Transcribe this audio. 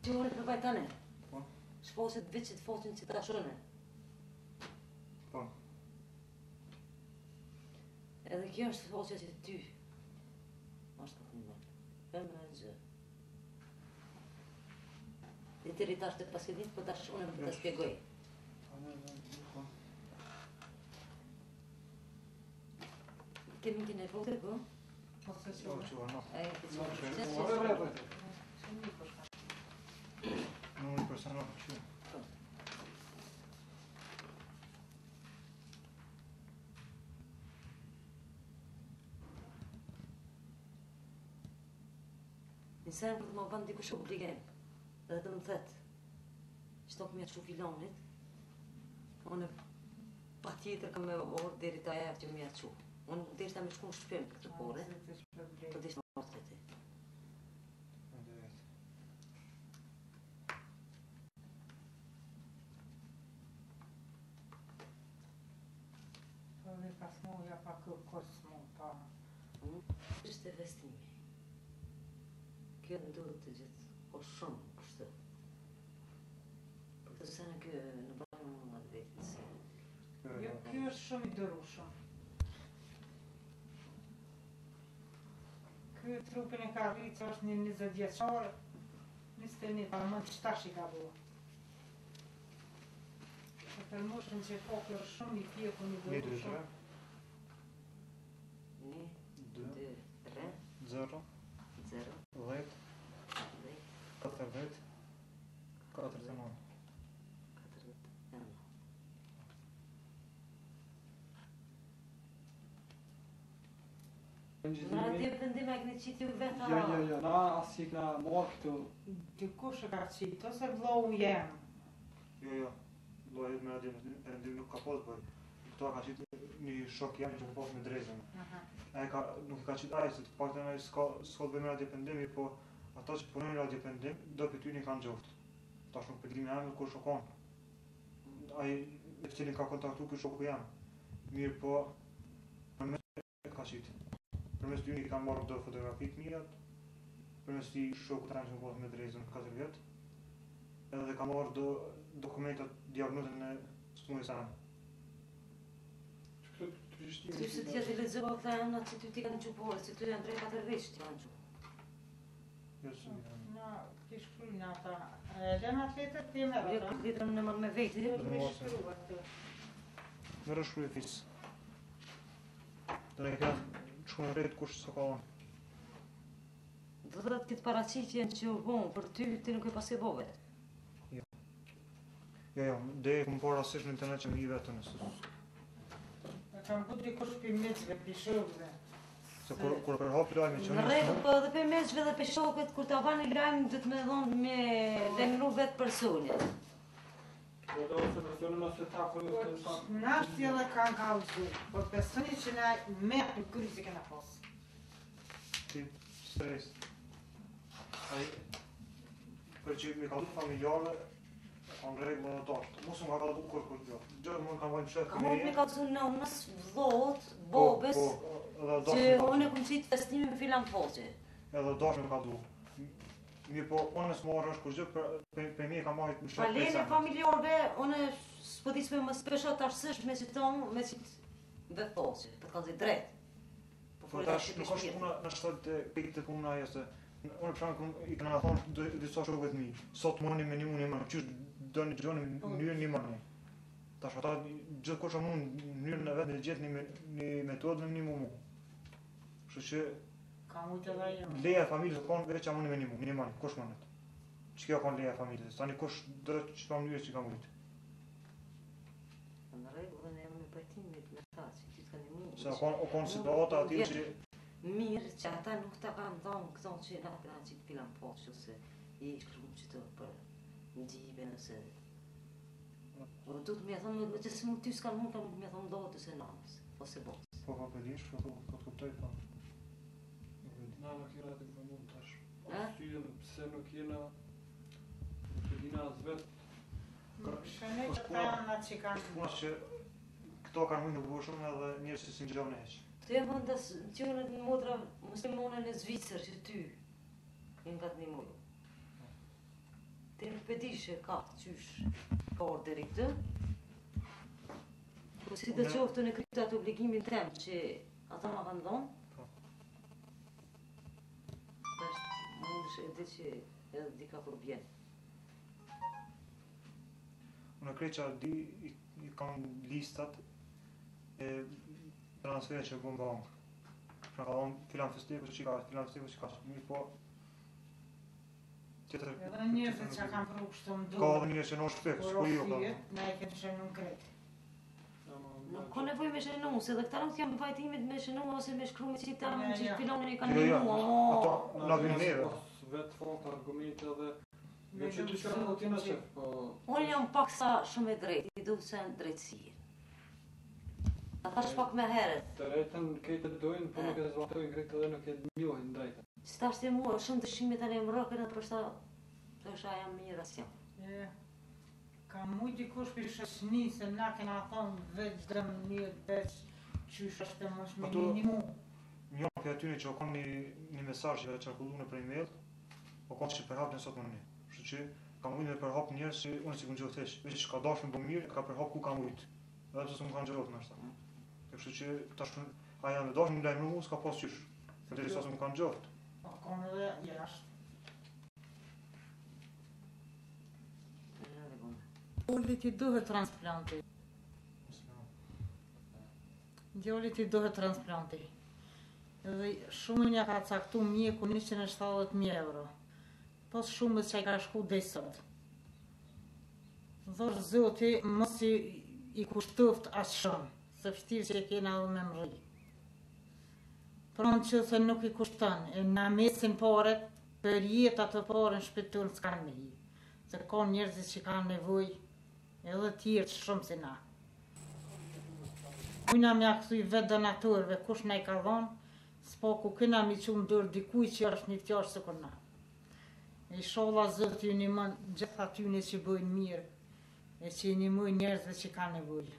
Që unë të bajtane? Po. Shposet vitë që të fotin që të ashone? Po. Edhe kjo është foqja që ty. Ashtë të një për me gjë. Dhe të rritash të paskedit, po tash unë për të spjegoj. Kemi të nevojë, po? Ose që ono. E, të që Nuk një personal që. Nësërën për të më bënd dikush obligim, edhe të më thetë, shtok me që filonit, unë pa tjetër kam me orë deri të aja që më që. Unë deri ta me shku në shpim këtë pore, për dishtë më orë të ti. Dhe pas moja pa kërkos mu pa. Ishte vestimi. Kjo në duhet të gjithë, o shumë kështë. Për këtë sene kjo në bërë më të vetë se. Jo, kjo është shumë i dërushëm. Ky trupin e ka rritë është një 20 vjeçar, 21 pa më të shtash i ka bua. E për moshën që po kjo është shumë i pjeku një dërushëm. 1, 2, 3, 0, 0, 10, 40, 49. 41. Në atje vendim e këni qitë ju veta... Jo, na asë i këna marrë këtu. Dikush e ka qitë, ose vllohu jem. Jo, vllohu jetë me vendim nuk ka posë bëj. Këto ka qitë një shok jam që ka posë me drejzën. Nuk ka qitë ajë, se të pak të nëjë s'ka të bëjmë radiopendimi, po ata që punojnë radiopendim, do për ty një kanë gjoftë. Tash nuk përdimi jam kur shokon. Ai e cilin ka kontaktu kë shoku jam. Mirë po, përmes ka qitë. Përmes ty një ka marrë do fotografi të mirat, përmes ty shoku të që më posë me drejzën 4 vjetë, edhe ka marrë do dokumentat diagnozën e smujës anë. Ty se tjetë i lezëva këta janë atë që ty ti kanë qupore, që ty janë 3-4 veç që janë qupore. Jo, së një janë. Na, ti shkrujnë ata. Lena të letër të jemë Jo, ata. këtë letër në manë me veti. Me shkru atë. Me rëshkru e fisë. Dhe ne këna shku në rejtë kush së ka onë. Do të këtë paracitjen që u bon, për ty nuk e pas e bove. Jo, dhe e këmë por asështë në internet që më i vetën e sësë. E kam bu dikush për meqve, për shokve. Se kur përhapi lajme që Në rregull, po edhe për meqve dhe për shokët, kur të avani lajmë, dhëtë me dhonë me denru vetë personit. Po da ose personin ose ta për në të shanë. Nashtë edhe kanë kalëzu, por personi që na merë në kryzi kena posë. ti stres. Ai, për që mi kaldu familjarve, kanë rregull në tashtë. Mos më ka kaldu kur gjë. Gjë mund kanë vajnë qëtë Ka mund me kalëzu në unës, vllot, bobës, që unë e këmë qitë festimin me filan foqe. Edhe dashme ka du. Mirë po, unë s'ma arë është kur gjë, për mi e ka marrit në shatë Palene familjarve, unë s'po disme më spesho të arsësh me që tonë, me qitë dhe foqe, për të kanë zi drejt. Po tash nuk është puna në shtatë të pikë të puna ajo se unë për shembull i kanë thonë disa shokëve të mi, sot mundi me një unë më, qysh do një gjë në mënyrën një mëne. Tash ata gjithkusha mund në mënyrën e vetë gjetë një metodë në një mu. Kështu që Ka mujtë edhe jemë. leja e familjes kanë veç amun me një mëne, kush mënet. Ç'kjo kanë leja e familjes, tani kush drejt çfarë mënyrë që ka mujt. Në rregull, ne jam me pajtimit me ta, që ti të kanë mirë. Se o kanë situata aty që Mirë që ata nuk ta kanë thonë këto që na kanë qitë filan poqë, ose i shkru që të për në gjibe nëse... Po du të me thonë, me që se mund ty s'kanë mund, ka mund me thonë dohet ose nanës, ose botës. po ka pëllish, po të kuptoj po. Na nuk jena të këmë mund tash. A? Arsyen pse nuk jena nuk e dina as vetë. Shënej që ta janë na që kanë. Puna që këto kanë mujtë në bushëm edhe njerëz që si në gjavë në heq. Të e mund të qënë në modra muslimone në Zvicër që ty, në katë një mujë. Ti nuk e di që ka qysh ka orë deri këtë. Po si të qoftë në këtë atë obligimin tem që ata ma kanë dhonë. Tash mund është edhe që edhe dika kur bjen. Unë kreqa i kam listat e transfere që bën bankë. Pra ka dhonë filan festiku që ka, filan festiku që ka, mirë po tjetër... Edhe njerëzit që kanë pru kështu më Ka edhe njerëz që në është fix, po jo ka. Na e këtë shënu në kretë. Nuk ka nevoj me shënu, se dhe këta nuk janë pajtimit me shënu ose me shkru me qita me që Ja. filonin i kanë Jo, minu. ato na vjen neve. Vetë fond argumente edhe Me që ti shumë shkon ti në që- shef, po Unë jam pak sa shumë e drejtë, i du se në drejtësie. Ata shpak me heret. të rejtën këtë dojnë, po nuk e zbatojnë këtë edhe nuk e njohin drejtën. Që ta shte mua, shumë të shimit tani më rëkën, për shta të është jam mirë asë jam. Ka mujt dikush për shëshni se na kena thonë veç dëm një veç qysh është të mosh me Ato- minimu. Një për atyre që o kam një mesazh që qarkullu në për email, o kam që përhap në sot më një. Kështu që kam ujtë me përhap njerës që unë si kënë gjohtesh, veç që ka dashme bë mirë, ka përhap ku kam ujtë. Edhe pëse më kanë gjohtë në ashta. Kështu që tash a janë me dashme më lajmë mu, s'ka pas qysh. Këtë sa më kanë gjohtë. Po konë edhe jashtë. Djolit i duhet transplanti. Djolit i duhet transplanti. Edhe shumën ja ka caktu mjeku 170.000 euro. Pas shumës që i ka shku dhe sot. Dhosh zoti, mos i kushtoft as shumë, se vështirë që e kena edhe me mri. Pronë që se nuk i kushton, e na mesin paret, për jetë atë pare në shpitur s'kanë me hi. Se ka njerëzit që kanë nevoj, edhe tjerë shumë si na. Kujna me akthuj vetë donatorëve, kush na i ka dhonë, s'po ku këna mi qunë dorë dikuj që është një tjashtë se kur na. Inshallah Zoti ju nimon gjithë atyne që bëjnë mirë, e që i nimoj njerëzve që kanë nevojë.